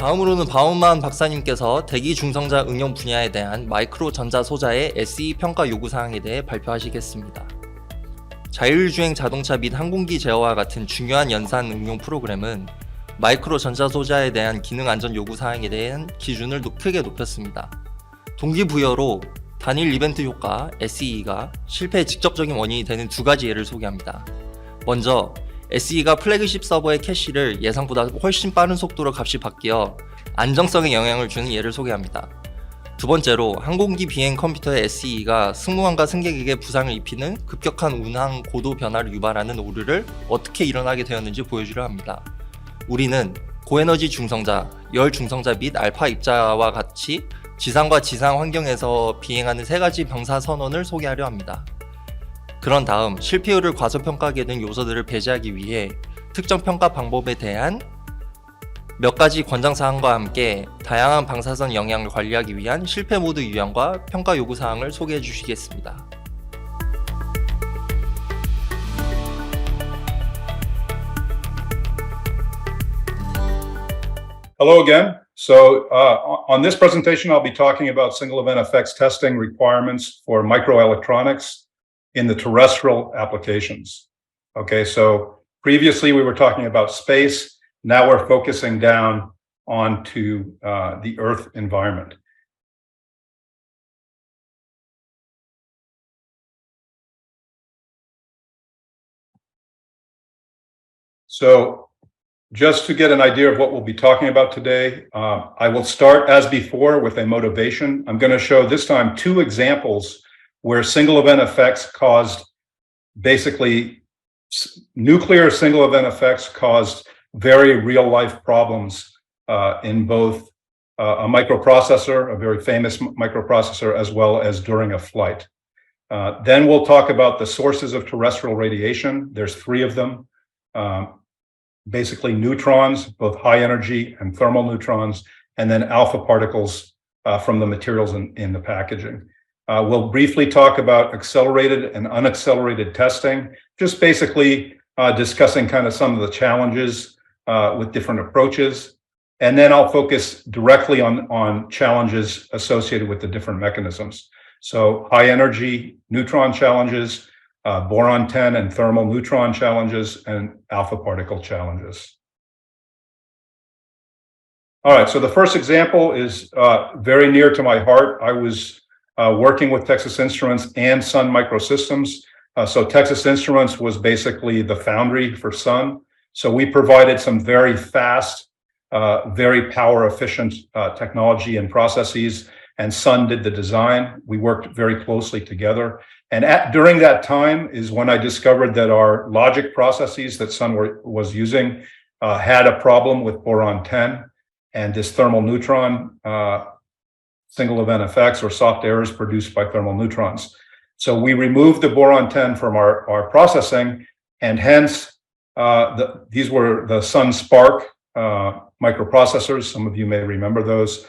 다음으로는 바우만 박사님께서 대기 중성자 응용 분야에 대한 마이크로 전자 소자의 SE 평가 요구사항에 대해 발표하시겠습니다. 자율주행 자동차 및 항공기 제어와 같은 중요한 연산 응용 프로그램은 마이크로 전자 소자에 대한 기능 안전 요구사항에 대한 기준을 크게 높였습니다. 동기부여로 단일 이벤트 효과 SE가 실패의 직접적인 원인이 되는 두 가지 예를 소개합니다. 먼저 SE가 플래그십 서버의 캐시를 예상보다 훨씬 빠른 속도로 값이 바뀌어 안정성에 영향을 주는 예를 소개합니다. 두 번째로 항공기 비행 컴퓨터의 SE가 승무원과 승객에게 부상을 입히는 급격한 운항 고도 변화를 유발하는 오류를 어떻게 일어나게 되었는지 보여주려 합니다. 우리는 고에너지 중성자, 열 중성자 및 알파 입자와 같이 지상과 지상 환경에서 비행하는 세 가지 병사 선언을 소개하려 합니다. 그런 다음 실패율을 과소평가하게 된 요소들을 배제하기 위해 특정 평가 방법에 대한 몇 가지 권장사항과 함께 다양한 방사선 영향을 관리하기 위한 실패 모드 유형과 평가 요구사항을 소개해 주시겠습니다. Hello again. So on this presentation, I'll be talking about single event effects testing requirements for microelectronics in the terrestrial applications. Okay, so previously we were talking about space. Now we're focusing down onto the Earth environment. So just to get an idea of what we'll be talking about today, I will start as before with a motivation. I'm going to show this time two examples where single event effects caused basically nuclear single event effects caused very real life problems in both a microprocessor, a very famous microprocessor, as well as during a flight. Then we'll talk about the sources of terrestrial radiation. There's three of them. Basically neutrons, both high energy and thermal neutrons, and then alpha particles from the materials in the packaging. We'll briefly talk about accelerated and unaccelerated testing, just basically discussing kind of some of the challenges with different approaches. And then I'll focus directly on challenges associated with the different mechanisms. So high energy neutron challenges, boron 10 and thermal neutron challenges, and alpha particle challenges. All right, so the first example is very near to my heart. I was working with Texas Instruments and Sun Microsystems. So Texas Instruments was basically the foundry for Sun. So we provided some very fast, very power efficient technology and processes, and Sun did the design. We worked very closely together. And during that time is when I discovered that our logic processes that Sun was using had a problem with boron 10 and this thermal neutron single event effects or soft errors produced by thermal neutrons. So we removed the boron 10 from our processing, and hence these were the Sun Spark microprocessors. Some of you may remember those.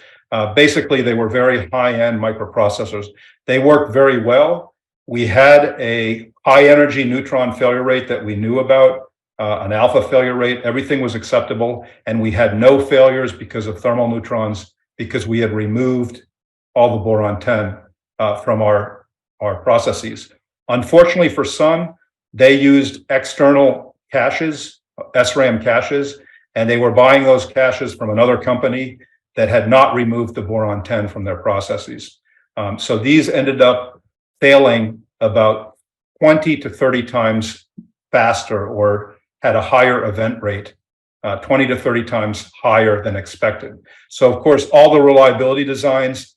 Basically, they were very high-end microprocessors. They worked very well. We had a high energy neutron failure rate that we knew about, an alpha failure rate. Everything was acceptable, and we had no failures because of thermal neutrons, because we had removed all the boron 10 from our processes. Unfortunately for Sun, they used external caches, SRAM caches, and they were buying those caches from another company that had not removed the boron 10 from their processes. So these ended up failing about 20 to 30 times faster, or had a higher event rate, 20 to 30 times higher than expected. So of course, all the reliability designs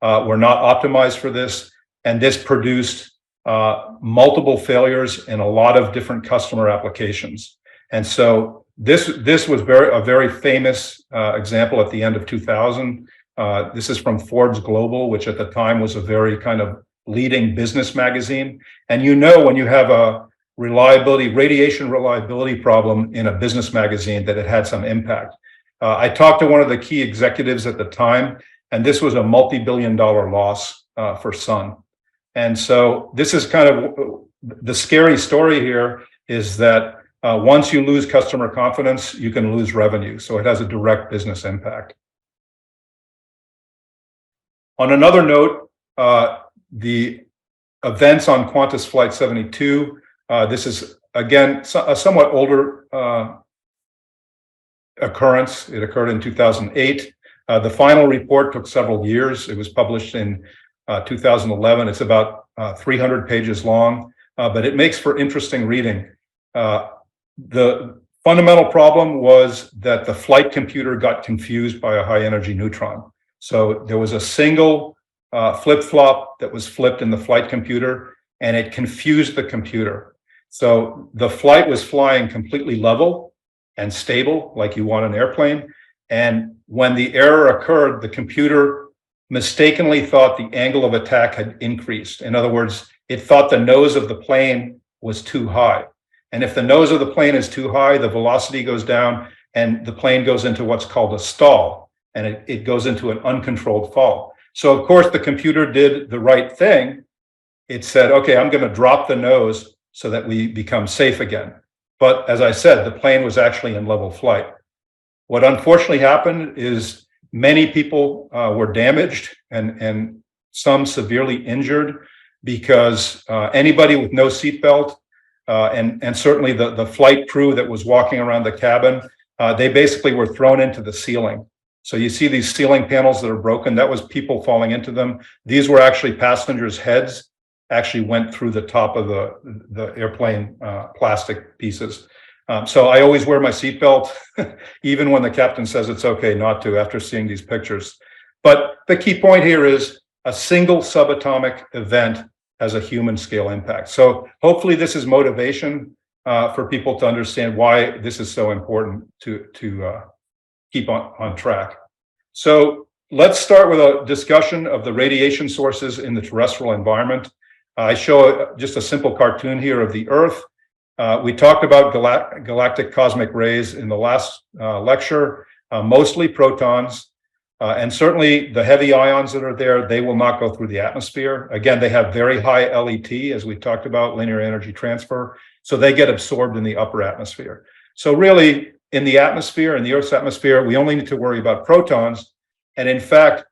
were not optimized for this, and this produced multiple failures in a lot of different customer applications. And so this was a very famous example at the end of 2000. This is from Forbes Global, which at the time was a very kind of leading business magazine. And you know, when you have a radiation reliability problem in a business magazine, that it had some impact. I talked to one of the key executives at the time, and this was a multi-billion-dollar loss for Sun. And so this is kind of the scary story here, is that Once you lose customer confidence, you can lose revenue. So it has a direct business impact. On another note, the events on Qantas Flight 72, this is, again, a somewhat older occurrence. It occurred in 2008. The final report took several years. It was published in 2011. It's about 300 pages long, but it makes for interesting reading. The fundamental problem was that the flight computer got confused by a high energy neutron. So there was a single flip-flop that was flipped in the flight computer, and it confused the computer. So the flight was flying completely level and stable, like you want an airplane. And when the error occurred, the computer mistakenly thought the angle of attack had increased. In other words, it thought the nose of the plane was too high. And if the nose of the plane is too high, the velocity goes down and the plane goes into what's called a stall, and it goes into an uncontrolled fall. So of course the computer did the right thing. It said, okay, I'm going to drop the nose so that we become safe again. But as I said, the plane was actually in level flight. What unfortunately happened is many people were damaged and some severely injured, because anybody with no seatbelt and certainly the flight crew that was walking around the cabin, they basically were thrown into the ceiling. So you see these ceiling panels that are broken. That was people falling into them. These were actually passengers' heads actually went through the top of the airplane plastic pieces. So I always wear my seatbelt, even when the captain says it's okay not to, after seeing these pictures. But the key point here is a single subatomic event has a human scale impact. So hopefully this is motivation for people to understand why this is so important to keep on track. So let's start with a discussion of the radiation sources in the terrestrial environment. I show just a simple cartoon here of the Earth. We talked about galactic cosmic rays in the last lecture, mostly protons, and certainly the heavy ions that are there, they will not go through the atmosphere. Again, they have very high LET, as we talked about, linear energy transfer, so they get absorbed in the upper atmosphere. So really, in the atmosphere, in the Earth's atmosphere, we only need to worry about protons. And in fact,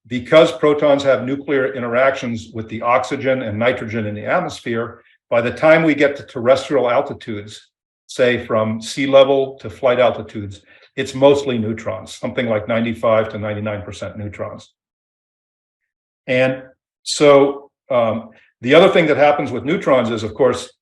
because protons have nuclear interactions with the oxygen and nitrogen in the atmosphere, by the time we get to terrestrial altitudes, say from sea level to flight altitudes, it's mostly neutrons, something like 95 to 99% neutrons. And so the other thing that happens with neutrons is, of course,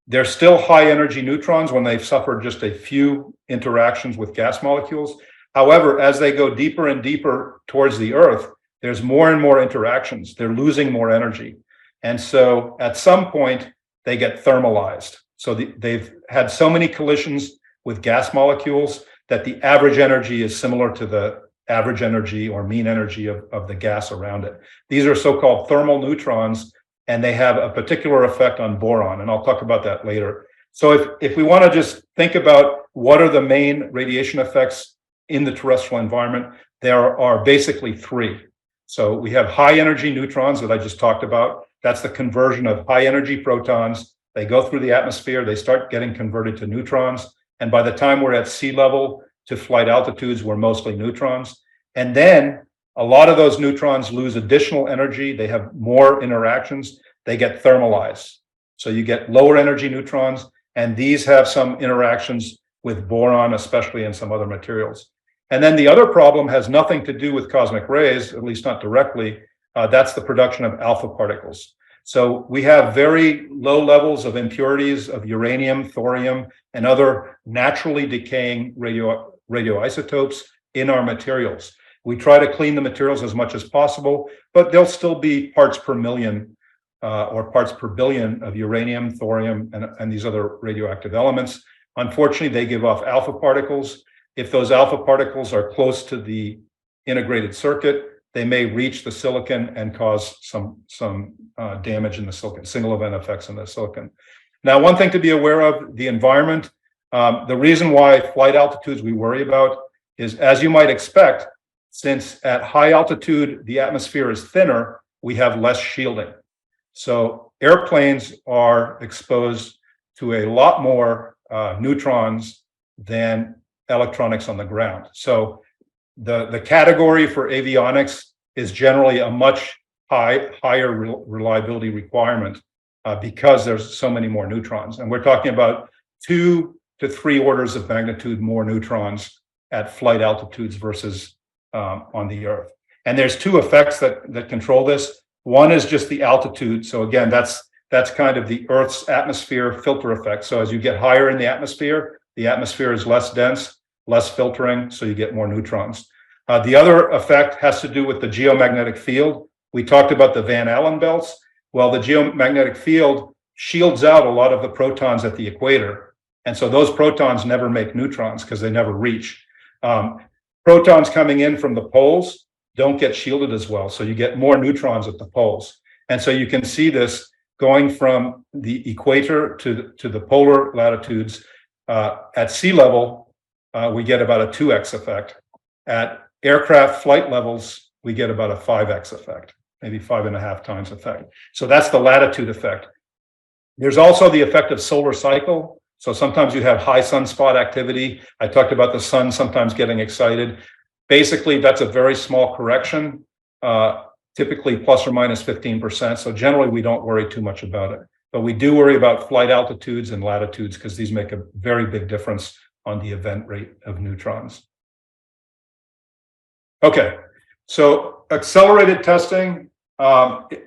they're still high energy neutrons when they've suffered just a few interactions with gas molecules. However, as they go deeper and deeper towards the Earth, there's more and more interactions. They're losing more energy. And so at some point, they get thermalized. So they've had so many collisions with gas molecules that the average energy is similar to the average energy or mean energy of the gas around it. These are so-called thermal neutrons, and they have a particular effect on boron, and I'll talk about that later. So if we want to just think about what are the main radiation effects in the terrestrial environment, there are basically three. So we have high energy neutrons that I just talked about. That's the conversion of high energy protons. They go through the atmosphere, they start getting converted to neutrons. And by the time we're at sea level to flight altitudes, we're mostly neutrons. And then a lot of those neutrons lose additional energy. They have more interactions. They get thermalized. So you get lower energy neutrons, and these have some interactions with boron, especially in some other materials. And then the other problem has nothing to do with cosmic rays, at least not directly. That's the production of alpha particles. So we have very low levels of impurities of uranium, thorium, and other naturally decaying radioisotopes in our materials. We try to clean the materials as much as possible, but there'll still be parts per million or parts per billion of uranium, thorium, and these other radioactive elements. Unfortunately, they give off alpha particles. If those alpha particles are close to the integrated circuit, they may reach the silicon and cause some damage in the silicon, single event effects in the silicon. Now, one thing to be aware of, the environment, the reason why flight altitudes we worry about is, as you might expect, since at high altitude, the atmosphere is thinner, we have less shielding. So airplanes are exposed to a lot more neutrons than electronics on the ground. So the category for avionics is generally a much higher reliability requirement because there's so many more neutrons. And we're talking about 2 to 3 orders of magnitude more neutrons at flight altitudes versus on the Earth. And there's 2 effects that control this. One is just the altitude. So again, that's kind of the Earth's atmosphere filter effect. So as you get higher in the atmosphere is less dense, less filtering, so you get more neutrons. The other effect has to do with the geomagnetic field. We talked about the Van Allen belts. Well, the geomagnetic field shields out a lot of the protons at the equator. And so those protons never make neutrons because they never reach. Protons coming in from the poles don't get shielded as well. So you get more neutrons at the poles. And so you can see this going from the equator to the polar latitudes. At sea level, we get about a 2x effect. At aircraft flight levels, we get about a 5x effect, maybe 5.5 times effect. So that's the latitude effect. There's also the effect of solar cycle. So sometimes you have high sunspot activity. I talked about the sun sometimes getting excited. Basically, that's a very small correction, typically plus or minus 15%. So generally, we don't worry too much about it. But we do worry about flight altitudes and latitudes because these make a very big difference on the event rate of neutrons. Okay, so accelerated testing.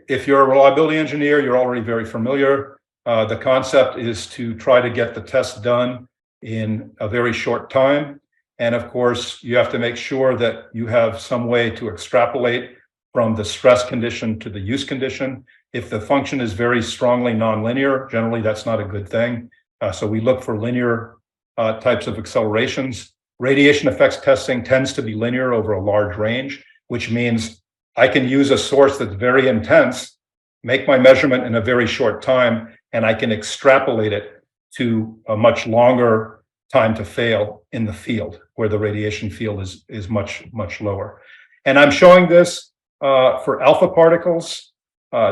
If you're a reliability engineer, you're already very familiar. The concept is to try to get the test done in a very short time. And of course, you have to make sure that you have some way to extrapolate from the stress condition to the use condition. If the function is very strongly nonlinear, generally that's not a good thing. So we look for linear types of accelerations. Radiation effects testing tends to be linear over a large range, which means I can use a source that's very intense, make my measurement in a very short time, and I can extrapolate it to a much longer time to fail in the field where the radiation field is much lower. And I'm showing this for alpha particles,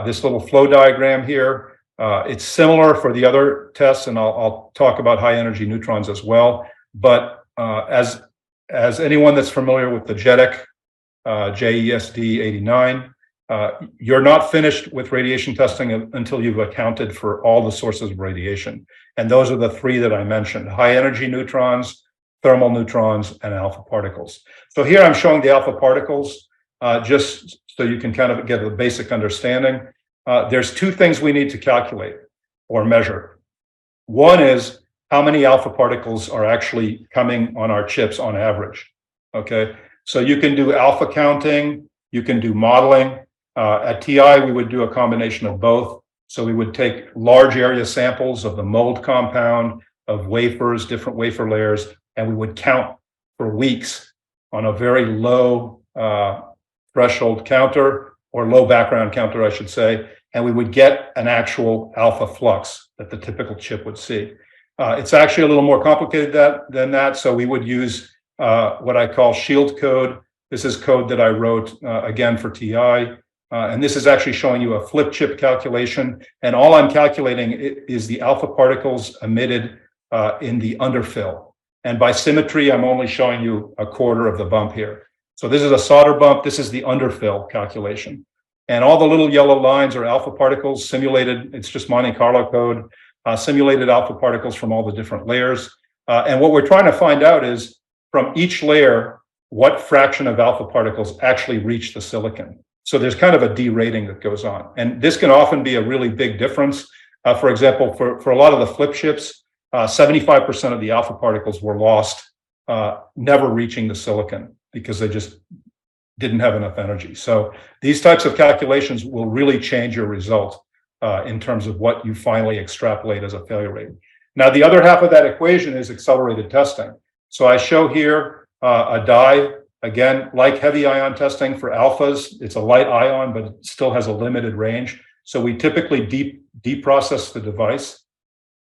this little flow diagram here. It's similar for the other tests, and I'll talk about high energy neutrons as well. But as anyone that's familiar with the JEDEC, JESD 89, you're not finished with radiation testing until you've accounted for all the sources of radiation. And those are the 3 that I mentioned: high energy neutrons, thermal neutrons, and alpha particles. So here I'm showing the alpha particles just so you can kind of get a basic understanding. There's 2 things we need to calculate or measure. One is how many alpha particles are actually coming on our chips on average. Okay, so you can do alpha counting, you can do modeling. At TI, we would do a combination of both. So we would take large area samples of the mold compound, of wafers, different wafer layers, and we would count for weeks on a very low threshold counter, or low background counter, I should say, and we would get an actual alpha flux that the typical chip would see. It's actually a little more complicated than that. So we would use what I call shield code. This is code that I wrote, again, for TI. And this is actually showing you a flip chip calculation. And all I'm calculating is the alpha particles emitted in the underfill. And by symmetry, I'm only showing you a quarter of the bump here. So this is a solder bump. This is the underfill calculation. And all the little yellow lines are alpha particles simulated. It's just Monte Carlo code, simulated alpha particles from all the different layers. And what we're trying to find out is from each layer, what fraction of alpha particles actually reach the silicon. So there's kind of a derating that goes on. And this can often be a really big difference. For example, for a lot of the flip chips, 75% of the alpha particles were lost, never reaching the silicon because they just didn't have enough energy. So these types of calculations will really change your result in terms of what you finally extrapolate as a failure rate. Now, the other half of that equation is accelerated testing. So I show here a dye. Again, like heavy ion testing for alphas, it's a light ion, but it still has a limited range. So we typically deprocess the device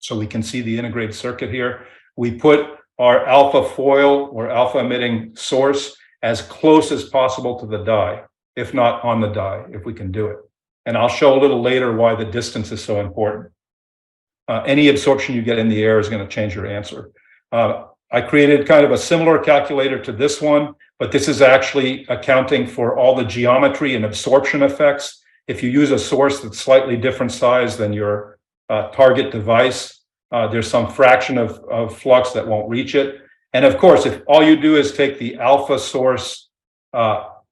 so we can see the integrated circuit here. We put our alpha foil or alpha emitting source as close as possible to the dye, if not on the dye, if we can do it. And I'll show a little later why the distance is so important. any absorption you get in the air is going to change your answer. I created kind of a similar calculator to this one, but this is actually accounting for all the geometry and absorption effects. If you use a source that's slightly different size than your target device, there's some fraction of flux that won't reach it. And of course, if all you do is take the alpha source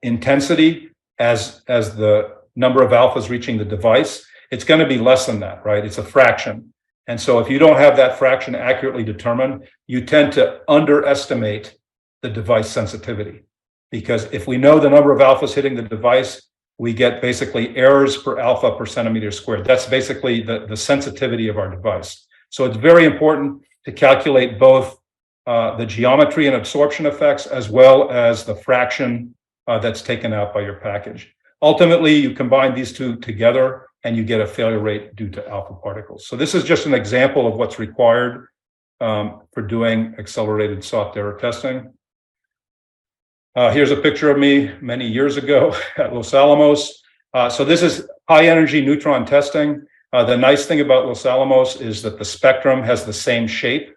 intensity as the number of alphas reaching the device, it's going to be less than that, right? It's a fraction. And so if you don't have that fraction accurately determined, you tend to underestimate the device sensitivity. Because if we know the number of alphas hitting the device, we get basically errors per alpha per centimeter squared. That's basically the sensitivity of our device. So it's very important to calculate both the geometry and absorption effects, as well as the fraction that's taken out by your package. Ultimately, you combine these two together and you get a failure rate due to alpha particles. So this is just an example of what's required for doing accelerated soft error testing. Here's a picture of me many years ago at Los Alamos. So this is high energy neutron testing. The nice thing about Los Alamos is that the spectrum has the same shape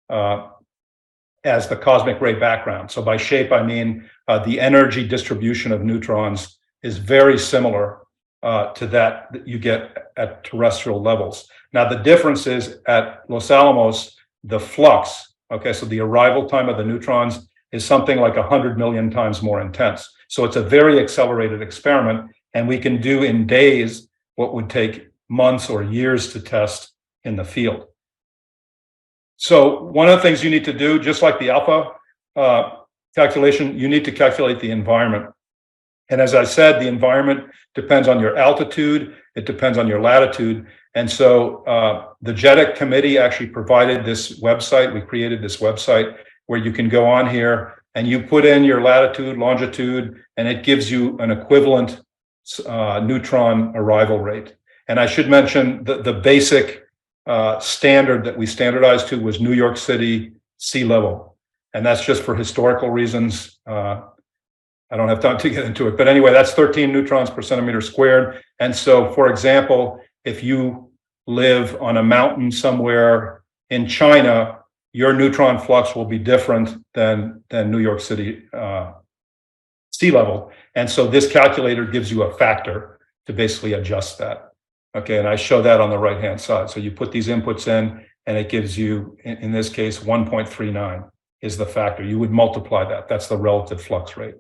as the cosmic ray background. So by shape, I mean the energy distribution of neutrons is very similar to that you get at terrestrial levels. Now, the difference is at Los Alamos, the flux, okay, so the arrival time of the neutrons is something like 100 million times more intense. So it's a very accelerated experiment, and we can do in days what would take months or years to test in the field. So one of the things you need to do, just like the alpha calculation, you need to calculate the environment. And as I said, the environment depends on your altitude, it depends on your latitude. And so the JEDEC committee actually provided this website. We created this website where you can go on here and you put in your latitude, longitude, and it gives you an equivalent neutron arrival rate. And I should mention the basic standard that we standardized to was New York City sea level. And that's just for historical reasons. I don't have time to get into it, but anyway, that's 13 neutrons per centimeter squared. And so, for example, if you live on a mountain somewhere in China, your neutron flux will be different than New York City sea level. And so this calculator gives you a factor to basically adjust that. Okay, and I show that on the right-hand side. So you put these inputs in, and it gives you, in this case, 1.39 is the factor. You would multiply that. That's the relative flux rate.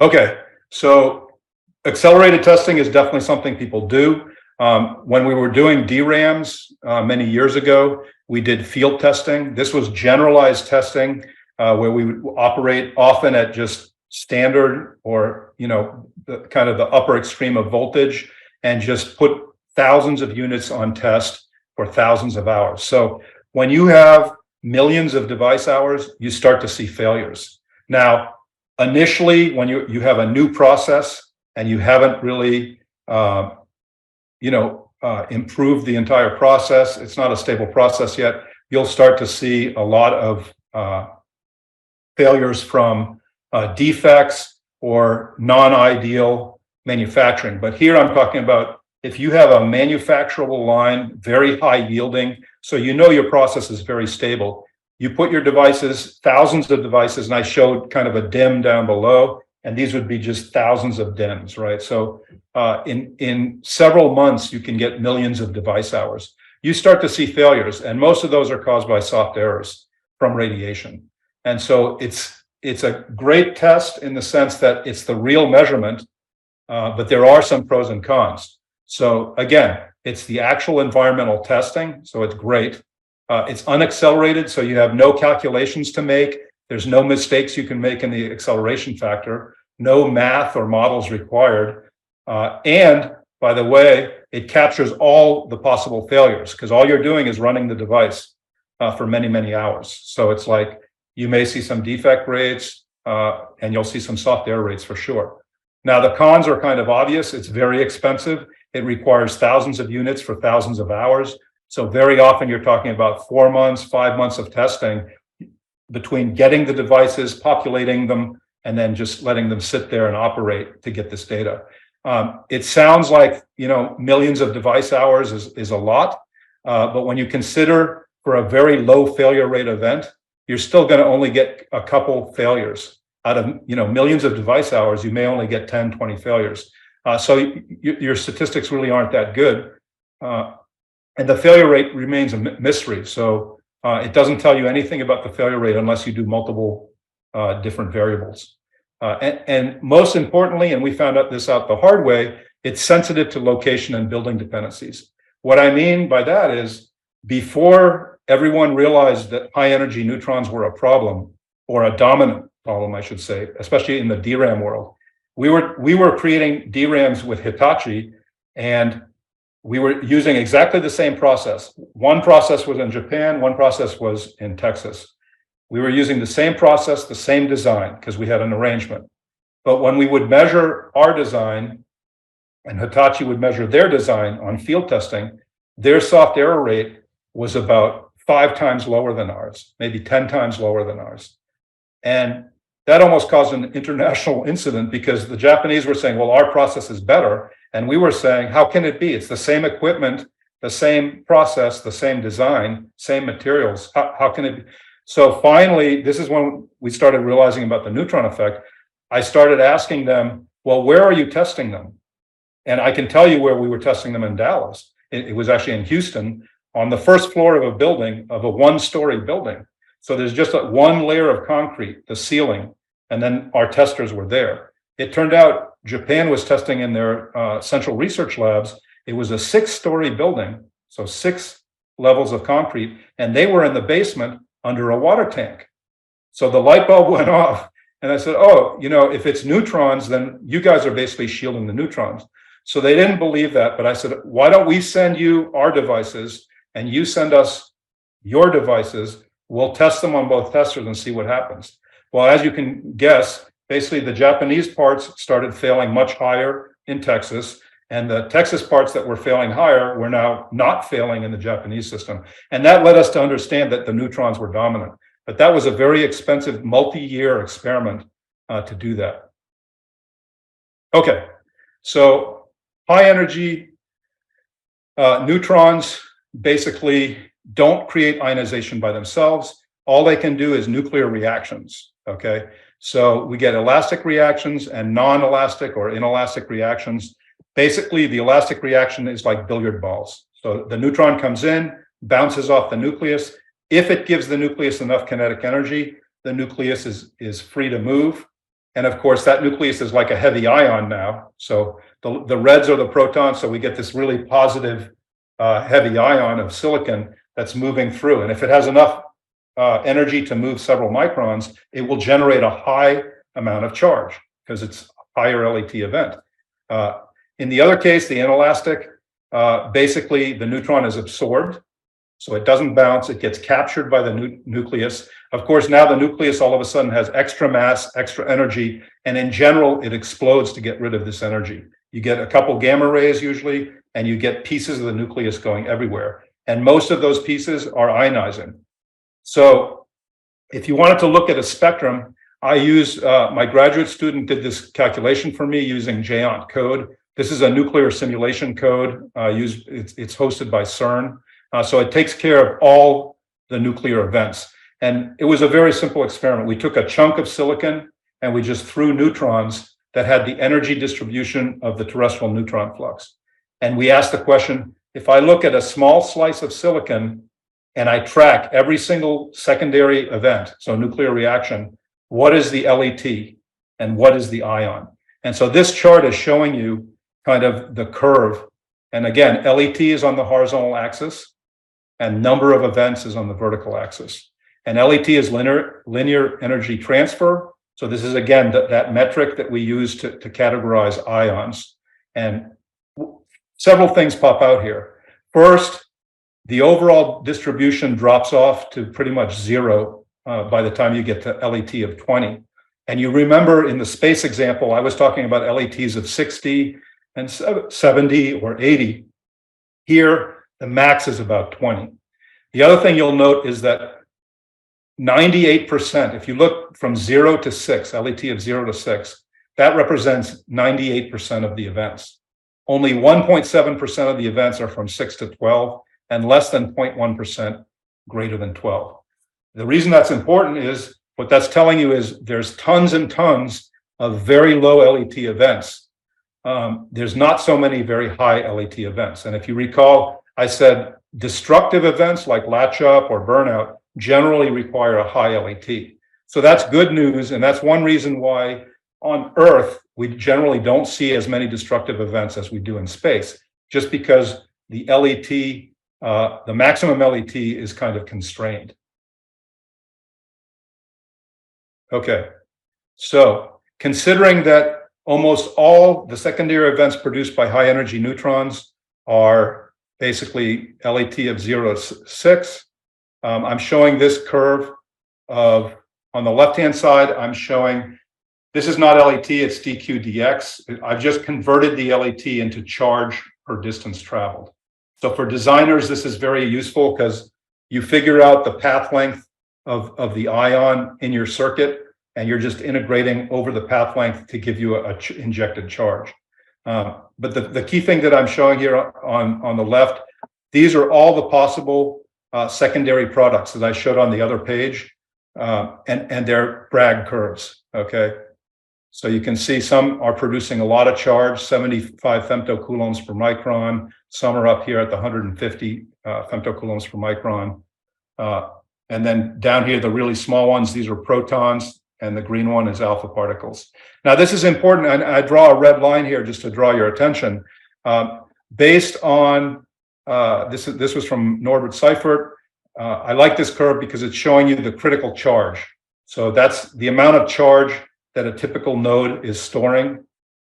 Okay, so accelerated testing is definitely something people do. When we were doing DRAMs many years ago, we did field testing. This was generalized testing where we would operate often at just standard or, the kind of the upper extreme of voltage and just put thousands of units on test for thousands of hours. So when you have millions of device hours, you start to see failures. Now, initially, when you have a new process and you haven't really, improved the entire process, it's not a stable process yet, you'll start to see a lot of failures from defects or non-ideal manufacturing. But here I'm talking about if you have a manufacturable line, very high yielding, so your process is very stable. You put your devices, thousands of devices, and I showed kind of a DIM down below, and these would be just thousands of DIMs, right? So in several months, you can get millions of device hours. You start to see failures, and most of those are caused by soft errors from radiation. And so it's a great test in the sense that it's the real measurement, but there are some pros and cons. So again, it's the actual environmental testing, so it's great. It's unaccelerated, so you have no calculations to make. There's no mistakes you can make in the acceleration factor, no math or models required. And by the way, it captures all the possible failures because all you're doing is running the device for many, many hours. So it's like you may see some defect rates and you'll see some soft error rates for sure. Now, the cons are kind of obvious. It's very expensive. It requires thousands of units for thousands of hours. So very often you're talking about 4 months, 5 months of testing between getting the devices, populating them, and then just letting them sit there and operate to get this data. It sounds like, millions of device hours is a lot, but when you consider for a very low failure rate event, you're still going to only get a couple failures out of, millions of device hours. You may only get 10, 20 failures. So your statistics really aren't that good. And the failure rate remains a mystery. So it doesn't tell you anything about the failure rate unless you do multiple different variables. And most importantly, and we found out this out the hard way, it's sensitive to location and building dependencies. What I mean by that is, before everyone realized that high energy neutrons were a problem, or a dominant problem, I should say, especially in the DRAM world, we were creating DRAMs with Hitachi, and we were using exactly the same process. One process was in Japan, one process was in Texas. We were using the same process, the same design, because we had an arrangement. But when we would measure our design and Hitachi would measure their design on field testing, their soft error rate was about 5 times lower than ours, maybe 10 times lower than ours. And that almost caused an international incident, because the Japanese were saying, well, our process is better. And we were saying, how can it be? It's the same equipment, the same process, the same design, same materials. How can it be? So finally, this is when we started realizing about the neutron effect. I started asking them, well, where are you testing them? And I can tell you where we were testing them in Dallas. It was actually in Houston, on the first floor of a building, of a 1-story building. So there's just one layer of concrete, the ceiling, and then our testers were there. It turned out Japan was testing in their central research labs. It was a 6-story building, so 6 levels of concrete, and they were in the basement under a water tank. So the light bulb went off, and I said, oh, if it's neutrons, then you guys are basically shielding the neutrons. So they didn't believe that, but I said, why don't we send you our devices and you send us your devices? We'll test them on both testers and see what happens. Well, as you can guess, basically the Japanese parts started failing much higher in Texas, and the Texas parts that were failing higher were now not failing in the Japanese system. And that led us to understand that the neutrons were dominant. But that was a very expensive multi-year experiment to do that. Okay, so high energy neutrons basically don't create ionization by themselves. All they can do is nuclear reactions, okay? So we get elastic reactions and non-elastic or inelastic reactions. Basically, the elastic reaction is like billiard balls. So the neutron comes in, bounces off the nucleus. If it gives the nucleus enough kinetic energy, the nucleus is free to move. And of course, that nucleus is like a heavy ion now. So the reds are the protons, so we get this really positive heavy ion of silicon that's moving through. And if it has enough energy to move several microns, it will generate a high amount of charge because it's a higher LET event. In the other case, the inelastic, basically the neutron is absorbed, so it doesn't bounce, it gets captured by the nucleus. Of course, now the nucleus all of a sudden has extra mass, extra energy, and in general, it explodes to get rid of this energy. You get a couple gamma rays usually, and you get pieces of the nucleus going everywhere. And most of those pieces are ionizing. So if you wanted to look at a spectrum, I use, my graduate student did this calculation for me using GEONT code. This is a nuclear simulation code. It's hosted by CERN. So it takes care of all the nuclear events. And it was a very simple experiment. We took a chunk of silicon and we just threw neutrons that had the energy distribution of the terrestrial neutron flux. And we asked the question, if I look at a small slice of silicon and I track every single secondary event, so nuclear reaction, what is the LET and what is the ion? And so this chart is showing you kind of the curve. And again, LET is on the horizontal axis and number of events is on the vertical axis. And LET is linear energy transfer. So this is, again, that metric that we use to categorize ions. And several things pop out here. First, the overall distribution drops off to pretty much zero by the time you get to LET of 20. And you remember in the space example, I was talking about LETs of 60 and 70 or 80. Here, the max is about 20. The other thing you'll note is that 98%, if you look from 0 to 6, LET of 0 to 6, that represents 98% of the events. Only 1.7% of the events are from 6 to 12, and less than 0.1% greater than 12. The reason that's important is what that's telling you is there's tons and tons of very low LET events. There's not so many very high LET events. And if you recall, I said destructive events like latch up or burnout generally require a high LET. So that's good news. And that's one reason why on Earth, we generally don't see as many destructive events as we do in space, just because the LET, the maximum LET is kind of constrained. Okay, so considering that almost all the secondary events produced by high energy neutrons are basically LET of 0 to 6, I'm showing this curve of, on the left-hand side, I'm showing, this is not LET, it's dq dx. I've just converted the LET into charge per distance traveled. So for designers, this is very useful because you figure out the path length of the ion in your circuit, and you're just integrating over the path length to give you a injected charge. But the key thing that I'm showing here on the left, these are all the possible secondary products that I showed on the other page, and they're Bragg curves, okay? So you can see some are producing a lot of charge, 75 femtocoulombs per micron. Some are up here at the 150 femtocoulombs per micron. And then down here, the really small ones, these are protons, and the green one is alpha particles. Now, this is important, and I draw a red line here just to draw your attention. Based on, this was from Norbert Seifert. I like this curve because it's showing you the critical charge. So that's the amount of charge that a typical node is storing,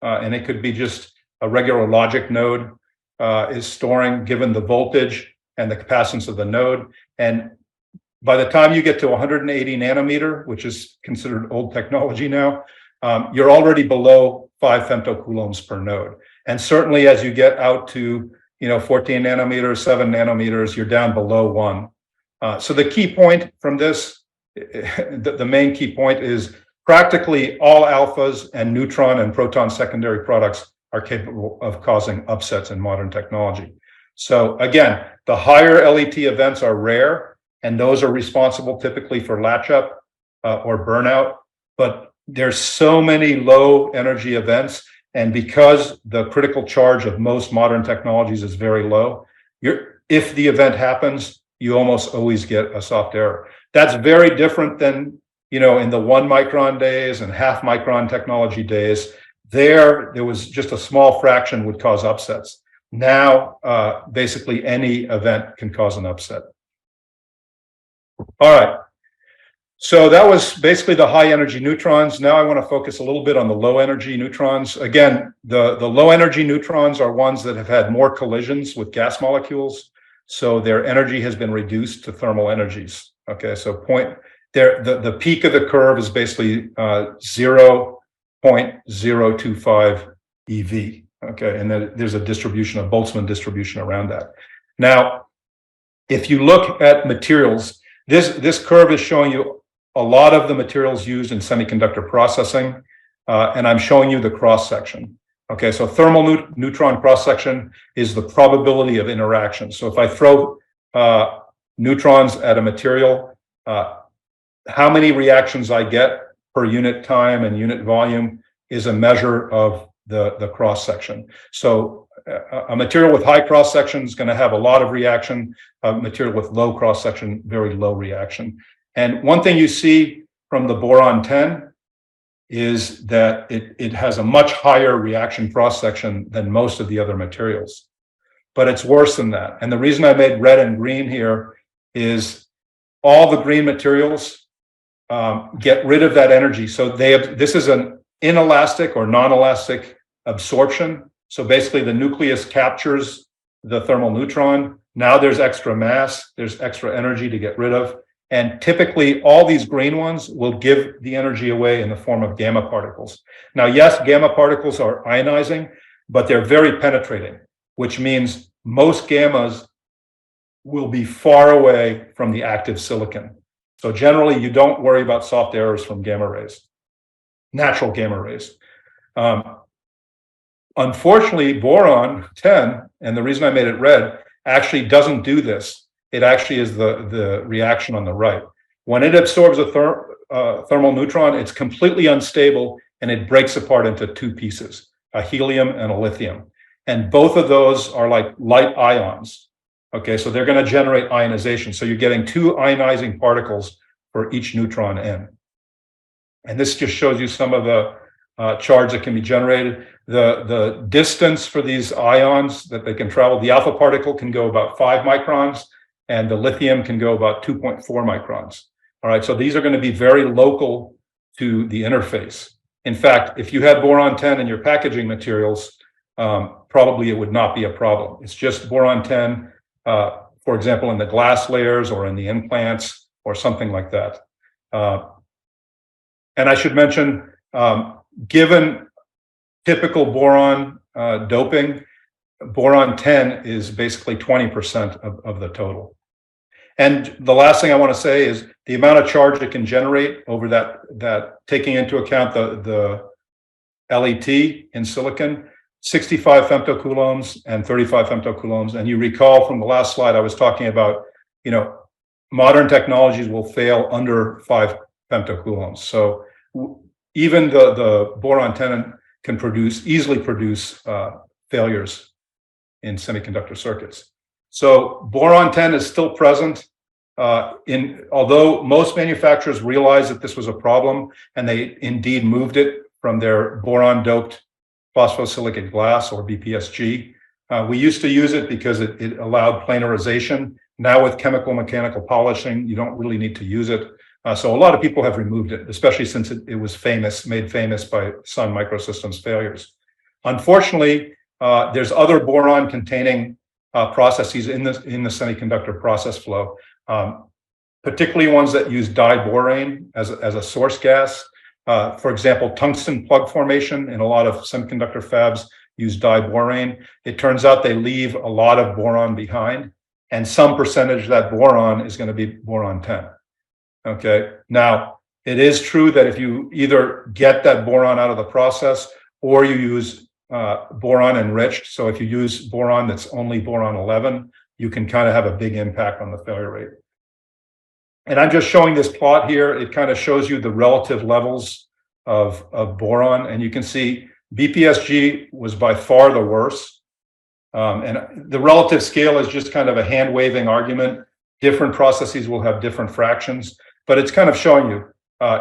and it could be just a regular logic node is storing given the voltage and the capacitance of the node. And by the time you get to 180 nanometer, which is considered old technology now, you're already below 5 femtocoulombs per node. And certainly as you get out to 14 nanometers, 7 nanometers, you're down below 1. So the key point from this, the main key point is practically all alphas and neutron and proton secondary products are capable of causing upsets in modern technology. So again, the higher LET events are rare, and those are responsible typically for latch up or burnout. But there's so many low energy events, and because the critical charge of most modern technologies is very low, if the event happens, you almost always get a soft error. That's very different than in the 1 micron days and half micron technology days. There was just a small fraction would cause upsets. Now, basically any event can cause an upset. All right. So that was basically the high energy neutrons. Now I want to focus a little bit on the low energy neutrons. Again, the low energy neutrons are ones that have had more collisions with gas molecules. So their energy has been reduced to thermal energies. Okay, so the peak of the curve is basically 0.025 eV. Okay, and then there's a distribution, a Boltzmann distribution around that. Now, if you look at materials, this curve is showing you a lot of the materials used in semiconductor processing, and I'm showing you the cross section. Okay, so thermal neutron cross section is the probability of interaction. So if I throw neutrons at a material, how many reactions I get per unit time and unit volume is a measure of the cross section. So a material with high cross section is going to have a lot of reaction. A material with low cross section, very low reaction. And one thing you see from the boron 10 is that it has a much higher reaction cross section than most of the other materials. But it's worse than that. And the reason I made red and green here is all the green materials get rid of that energy. So this is an inelastic or non-elastic absorption. So basically the nucleus captures the thermal neutron. Now there's extra mass, there's extra energy to get rid of. And typically all these green ones will give the energy away in the form of gamma particles. Now, yes, gamma particles are ionizing, but they're very penetrating, which means most gammas will be far away from the active silicon. So generally you don't worry about soft errors from gamma rays, natural gamma rays. Unfortunately, boron 10, and the reason I made it red, actually doesn't do this. It actually is the reaction on the right. When it absorbs a thermal neutron, it's completely unstable and it breaks apart into two pieces, a helium and a lithium. And both of those are like light ions. Okay, so they're going to generate ionization. So you're getting two ionizing particles for each neutron n. And this just shows you some of the charge that can be generated. The distance for these ions that they can travel, the alpha particle can go about 5 microns, and the lithium can go about 2.4 microns. All right, so these are going to be very local to the interface. In fact, if you had boron 10 in your packaging materials, probably it would not be a problem. It's just boron 10, for example, in the glass layers or in the implants or something like that. And I should mention, given typical boron doping, boron 10 is basically 20% of the total. And the last thing I want to say is the amount of charge it can generate over that taking into account the LET in silicon, 65 femtocoulombs and 35 femtocoulombs. And you recall from the last slide, I was talking about, modern technologies will fail under 5 femtocoulombs. So even the boron 10 can easily produce failures in semiconductor circuits. So boron 10 is still present. Although most manufacturers realized that this was a problem, and they indeed moved it from their boron-doped phosphosilicate glass, or BPSG. We used to use it because it allowed planarization. Now with chemical mechanical polishing, you don't really need to use it. So a lot of people have removed it, especially since it was made famous by Sun Microsystems failures. Unfortunately, there's other boron-containing processes in the semiconductor process flow, particularly ones that use diborane as a source gas. For example, tungsten plug formation in a lot of semiconductor fabs use diborane. It turns out they leave a lot of boron behind, and some percentage of that boron is going to be boron 10. Okay, now it is true that if you either get that boron out of the process or you use boron enriched, so if you use boron that's only boron 11, you can kind of have a big impact on the failure rate. And I'm just showing this plot here. It kind of shows you the relative levels of boron, and you can see BPSG was by far the worst. And the relative scale is just kind of a hand-waving argument. Different processes will have different fractions, but it's kind of showing you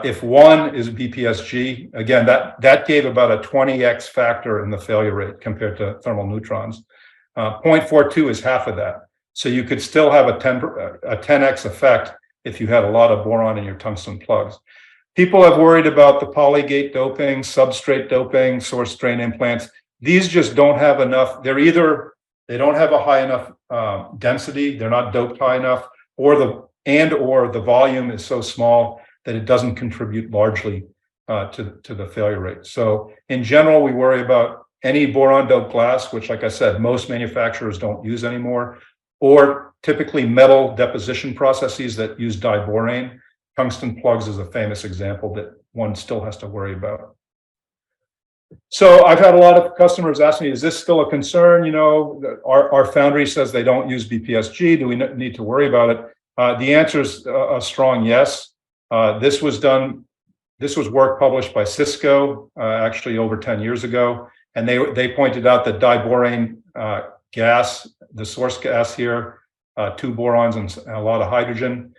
if 1 is BPSG, again, that gave about a 20x factor in the failure rate compared to thermal neutrons. 0.42 is half of that. So you could still have a 10x effect if you had a lot of boron in your tungsten plugs. People have worried about the polygate doping, substrate doping, source drain implants. These just don't have enough. They don't have a high enough density. They're not doped high enough, or the volume is so small that it doesn't contribute largely to the failure rate. So in general, we worry about any boron doped glass, which, like I said, most manufacturers don't use anymore, or typically metal deposition processes that use diborane. Tungsten plugs is a famous example that one still has to worry about. So I've had a lot of customers ask me, is this still a concern? Our foundry says they don't use BPSG. Do we need to worry about it? The answer is a strong yes. This was work published by Cisco actually over 10 years ago. And they pointed out that diborane gas, the source gas here, 2 borons and a lot of hydrogen.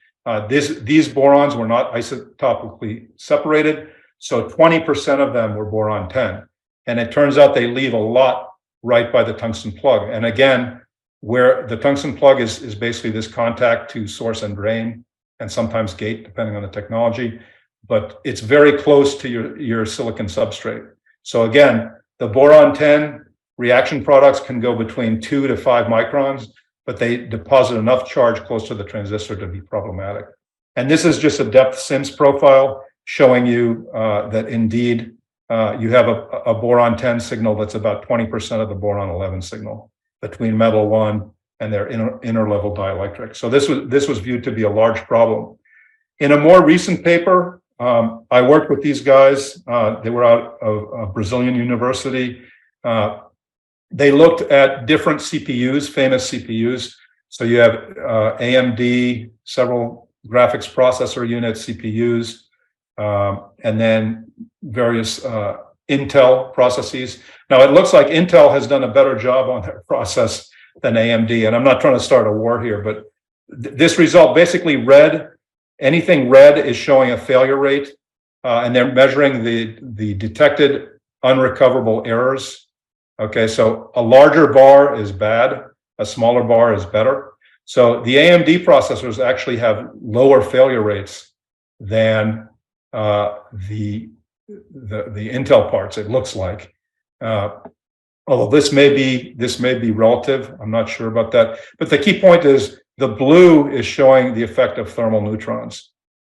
These borons were not isotopically separated, so 20% of them were boron 10. And it turns out they leave a lot right by the tungsten plug. And again, where the tungsten plug is basically this contact to source and drain, and sometimes gate, depending on the technology, but it's very close to your silicon substrate. So again, the boron 10 reaction products can go between 2 to 5 microns, but they deposit enough charge close to the transistor to be problematic. And this is just a depth SIMS profile showing you that indeed you have a boron 10 signal that's about 20% of the boron 11 signal between metal 1 and their inner level dielectric. So this was viewed to be a large problem. In a more recent paper, I worked with these guys. They were out of a Brazilian university. They looked at different CPUs, famous CPUs. So you have AMD, several graphics processor units, CPUs, and then various Intel processes. Now, it looks like Intel has done a better job on their process than AMD. And I'm not trying to start a war here, but this result, basically anything red is showing a failure rate, and they're measuring the detected unrecoverable errors. Okay, so a larger bar is bad, a smaller bar is better. So the AMD processors actually have lower failure rates than the Intel parts, it looks like. Although this may be relative, I'm not sure about that. But the key point is the blue is showing the effect of thermal neutrons.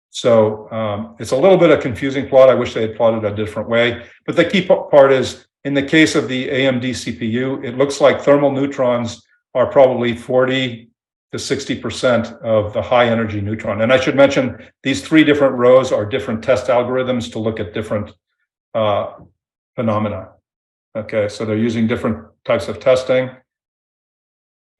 So it's a little bit of a confusing plot. I wish they had plotted a different way. But the key part is, in the case of the AMD CPU, it looks like thermal neutrons are probably 40 to 60% of the high energy neutron. And I should mention, these three different rows are different test algorithms to look at different phenomena. Okay, so they're using different types of testing.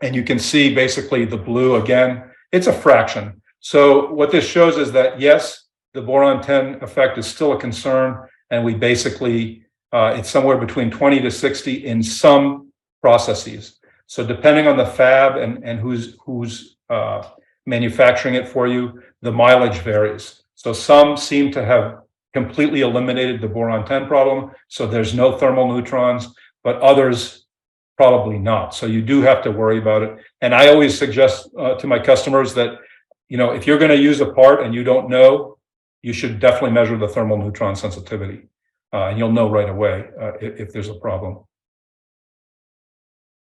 And you can see basically the blue again, it's a fraction. So what this shows is that, yes, the boron 10 effect is still a concern. And we basically, it's somewhere between 20 to 60 in some processes. So depending on the fab and who's manufacturing it for you, the mileage varies. So some seem to have completely eliminated the boron 10 problem, so there's no thermal neutrons, but others probably not. So you do have to worry about it. And I always suggest to my customers that, if you're going to use a part and you don't know, you should definitely measure the thermal neutron sensitivity, and you'll know right away if there's a problem.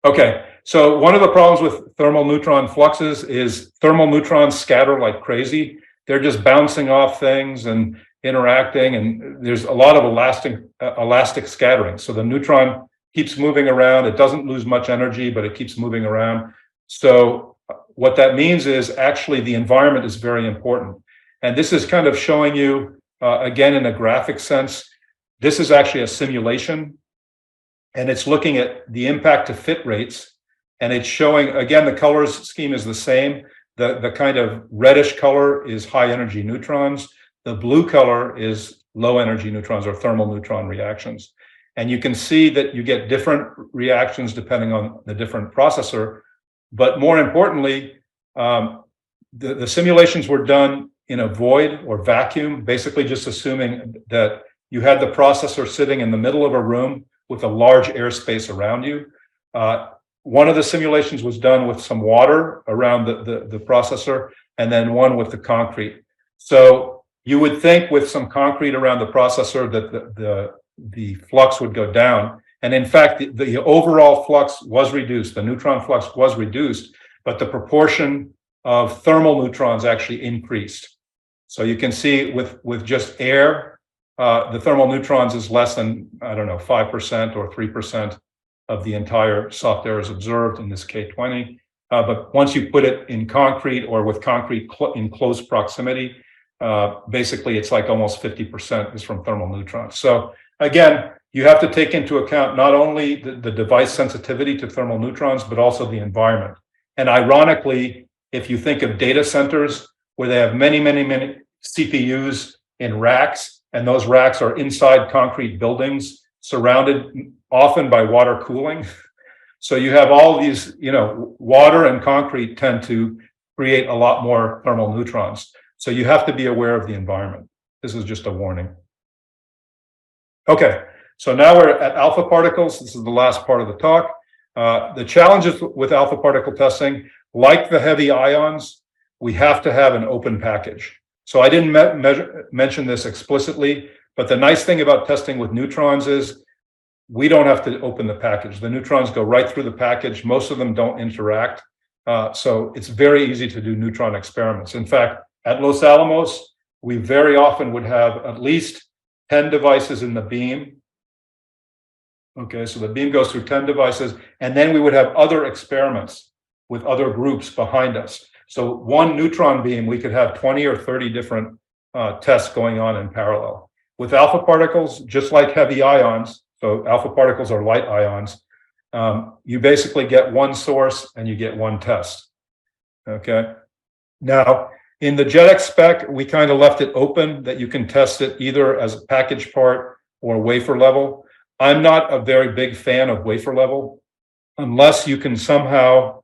Okay, so one of the problems with thermal neutron fluxes is thermal neutrons scatter like crazy. They're just bouncing off things and interacting, and there's a lot of elastic scattering. So the neutron keeps moving around. It doesn't lose much energy, but it keeps moving around. So what that means is actually the environment is very important. And this is kind of showing you, again, in a graphic sense, this is actually a simulation, and it's looking at the impact to fit rates. And it's showing, again, the colors scheme is the same. The kind of reddish color is high energy neutrons. The blue color is low energy neutrons or thermal neutron reactions. And you can see that you get different reactions depending on the different processor. But more importantly, the simulations were done in a void or vacuum, basically just assuming that you had the processor sitting in the middle of a room with a large airspace around you. One of the simulations was done with some water around the processor, and then one with the concrete. So you would think with some concrete around the processor that the flux would go down. And in fact, the overall flux was reduced. The neutron flux was reduced, but the proportion of thermal neutrons actually increased. So you can see with just air, the thermal neutrons is less than, 5% or 3% of the entire soft air is observed in this K20. But once you put it in concrete or with concrete in close proximity, basically it's like almost 50% is from thermal neutrons. So again, you have to take into account not only the device sensitivity to thermal neutrons, but also the environment. And ironically, if you think of data centers where they have many CPUs in racks, and those racks are inside concrete buildings surrounded often by water cooling. So you have all these, water and concrete tend to create a lot more thermal neutrons. So you have to be aware of the environment. This is just a warning. Okay, so now we're at alpha particles. This is the last part of the talk. The challenges with alpha particle testing, like the heavy ions, we have to have an open package. So I didn't mention this explicitly, but the nice thing about testing with neutrons is we don't have to open the package. The neutrons go right through the package. Most of them don't interact. So it's very easy to do neutron experiments. In fact, at Los Alamos, we very often would have at least 10 devices in the beam. Okay, so the beam goes through 10 devices, and then we would have other experiments with other groups behind us. So one neutron beam, we could have 20 or 30 different tests going on in parallel. With alpha particles, just like heavy ions, so alpha particles are light ions, you basically get one source and you get one test. Okay. Now, in the JetX spec, we kind of left it open that you can test it either as a package part or wafer level. I'm not a very big fan of wafer level unless you can somehow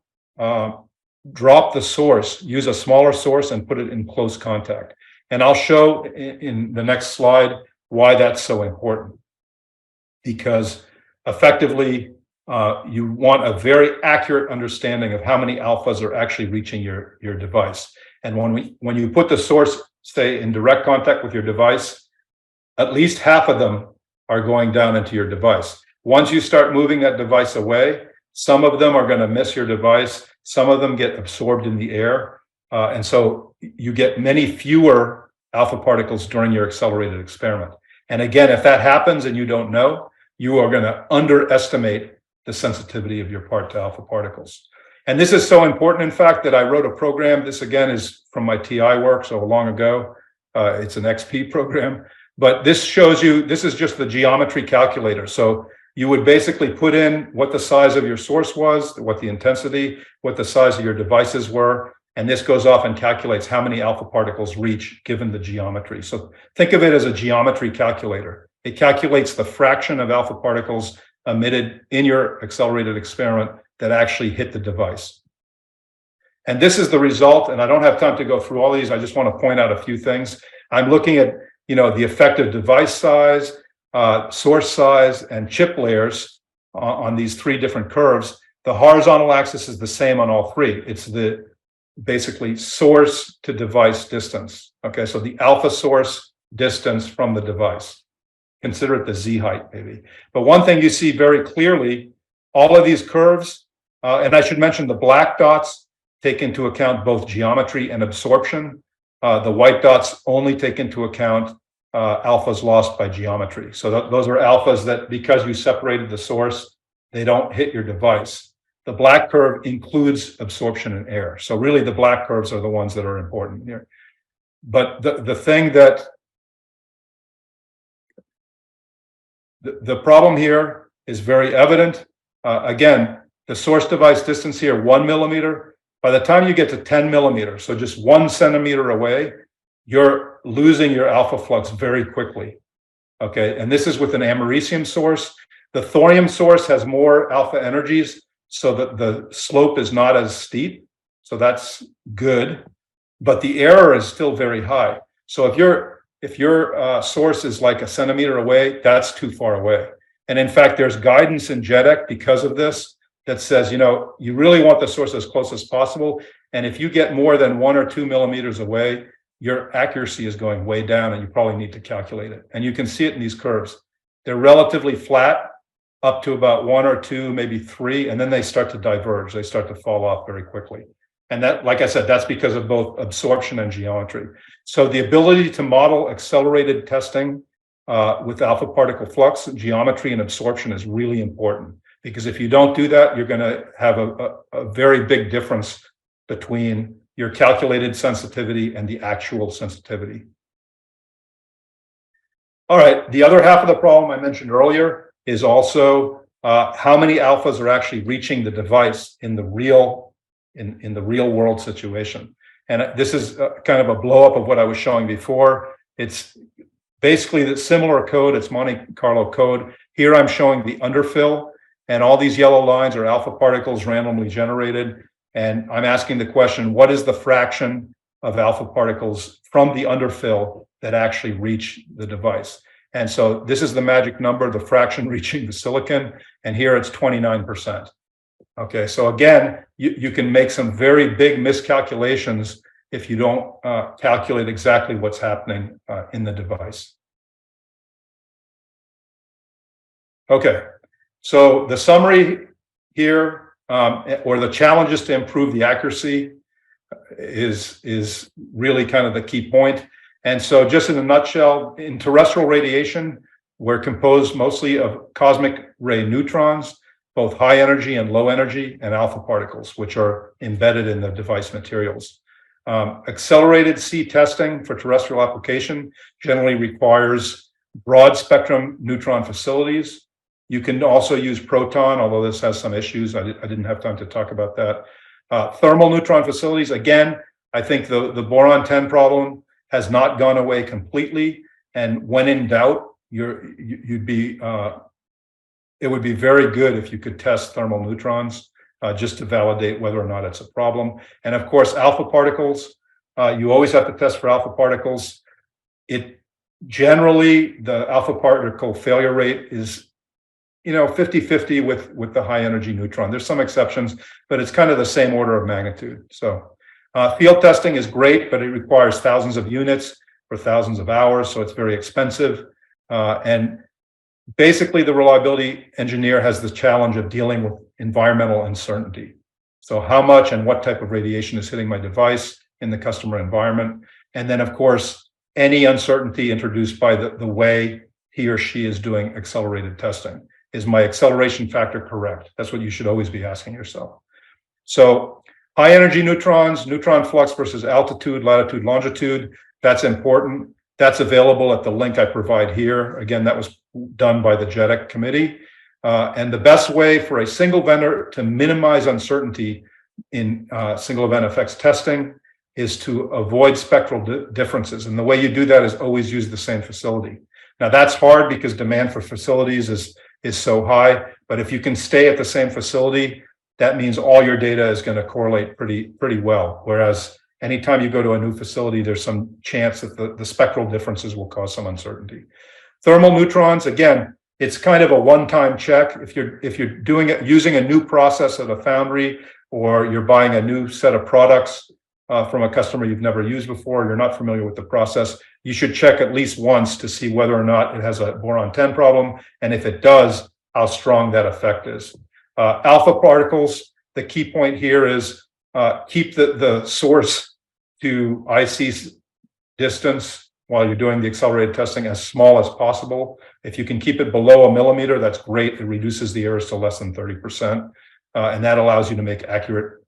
drop the source, use a smaller source and put it in close contact. And I'll show in the next slide why that's so important. Because effectively, you want a very accurate understanding of how many alphas are actually reaching your device. And when you put the source, say, in direct contact with your device, at least half of them are going down into your device. Once you start moving that device away, some of them are going to miss your device. Some of them get absorbed in the air. And so you get many fewer alpha particles during your accelerated experiment. And again, if that happens and you don't know, you are going to underestimate the sensitivity of your part to alpha particles. And this is so important, in fact, that I wrote a program. This, again, is from my TI work, so long ago. It's an XP program. But this shows you, this is just the geometry calculator. So you would basically put in what the size of your source was, what the intensity, what the size of your devices were, and this goes off and calculates how many alpha particles reach given the geometry. So think of it as a geometry calculator. It calculates the fraction of alpha particles emitted in your accelerated experiment that actually hit the device. And this is the result, and I don't have time to go through all these. I just want to point out a few things. I'm looking at, the effective device size, source size, and chip layers on these three different curves. The horizontal axis is the same on all three. It's the basically source to device distance. Okay, so the alpha source distance from the device. Consider it the Z height, maybe. But one thing you see very clearly, all of these curves, and I should mention the black dots take into account both geometry and absorption. The white dots only take into account alphas lost by geometry. So those are alphas that, because you separated the source, they don't hit your device. The black curve includes absorption and air. So really the black curves are the ones that are important here. But the thing that, the problem here is very evident. Again, the source device distance here, 1 millimeter. By the time you get to 10 millimeters, so just 1 centimeter away, you're losing your alpha flux very quickly. Okay, and this is with an americium source. The thorium source has more alpha energies, so that the slope is not as steep. So that's good, but the error is still very high. So if your source is like a centimeter away, that's too far away. And in fact, there's guidance in JEDEC because of this that says, you really want the source as close as possible. And if you get more than 1 or 2 millimeters away, your accuracy is going way down and you probably need to calculate it. And you can see it in these curves. They're relatively flat up to about 1 or 2, maybe 3, and then they start to diverge. They start to fall off very quickly. And that, like I said, that's because of both absorption and geometry. So the ability to model accelerated testing with alpha particle flux, geometry, and absorption is really important. Because if you don't do that, you're going to have a very big difference between your calculated sensitivity and the actual sensitivity. All right, the other half of the problem I mentioned earlier is also how many alphas are actually reaching the device in the real world situation. And this is kind of a blow up of what I was showing before. It's basically the similar code. It's Monte Carlo code. Here I'm showing the underfill, and all these yellow lines are alpha particles randomly generated. And I'm asking the question, what is the fraction of alpha particles from the underfill that actually reach the device? And so this is the magic number, the fraction reaching the silicon, and here it's 29%. Okay, so again, you can make some very big miscalculations if you don't calculate exactly what's happening in the device. Okay, so the summary here, or the challenges to improve the accuracy is really kind of the key point. And so just in a nutshell, in terrestrial radiation, we're composed mostly of cosmic ray neutrons, both high energy and low energy, and alpha particles, which are embedded in the device materials. Accelerated C testing for terrestrial application generally requires broad spectrum neutron facilities. You can also use proton, although this has some issues. I didn't have time to talk about that. Thermal neutron facilities, again, I think the boron 10 problem has not gone away completely. And when in doubt, it would be very good if you could test thermal neutrons just to validate whether or not it's a problem. And of course, alpha particles, you always have to test for alpha particles. Generally, the alpha particle failure rate is 50-50 with the high energy neutron. There's some exceptions, but it's kind of the same order of magnitude. So field testing is great, but it requires thousands of units for thousands of hours, so it's very expensive. And basically, the reliability engineer has the challenge of dealing with environmental uncertainty. So how much and what type of radiation is hitting my device in the customer environment? And then, of course, any uncertainty introduced by the way he or she is doing accelerated testing. Is my acceleration factor correct? That's what you should always be asking yourself. So high energy neutrons, neutron flux versus altitude, latitude, longitude, that's important. That's available at the link I provide here. Again, that was done by the JEDEC committee. And the best way for a single vendor to minimize uncertainty in single event effects testing is to avoid spectral differences. And the way you do that is always use the same facility. Now that's hard because demand for facilities is so high, but if you can stay at the same facility, that means all your data is going to correlate pretty well. Whereas anytime you go to a new facility, there's some chance that the spectral differences will cause some uncertainty. Thermal neutrons, again, it's kind of a one-time check. If you're doing it using a new process at a foundry, or you're buying a new set of products from a customer you've never used before, you're not familiar with the process, you should check at least once to see whether or not it has a boron 10 problem, and if it does, how strong that effect is. Alpha particles, the key point here is keep the source to IC distance while you're doing the accelerated testing as small as possible. If you can keep it below a millimeter, that's great. It reduces the errors to less than 30%, and that allows you to make accurate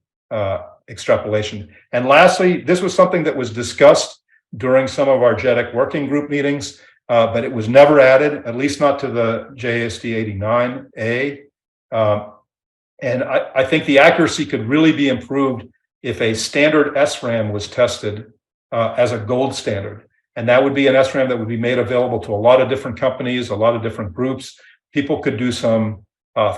extrapolation. And lastly, this was something that was discussed during some of our JEDEC working group meetings, but it was never added, at least not to the JSD 89A. And I think the accuracy could really be improved if a standard SRAM was tested as a gold standard. And that would be an SRAM that would be made available to a lot of different companies, a lot of different groups. People could do some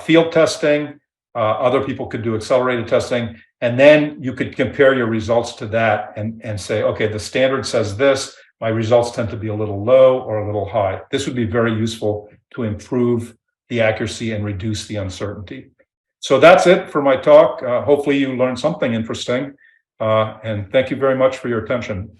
field testing. Other people could do accelerated testing. And then you could compare your results to that and say, okay, the standard says this, my results tend to be a little low or a little high. This would be very useful to improve the accuracy and reduce the uncertainty. So that's it for my talk. Hopefully you learned something interesting. And thank you very much for your attention.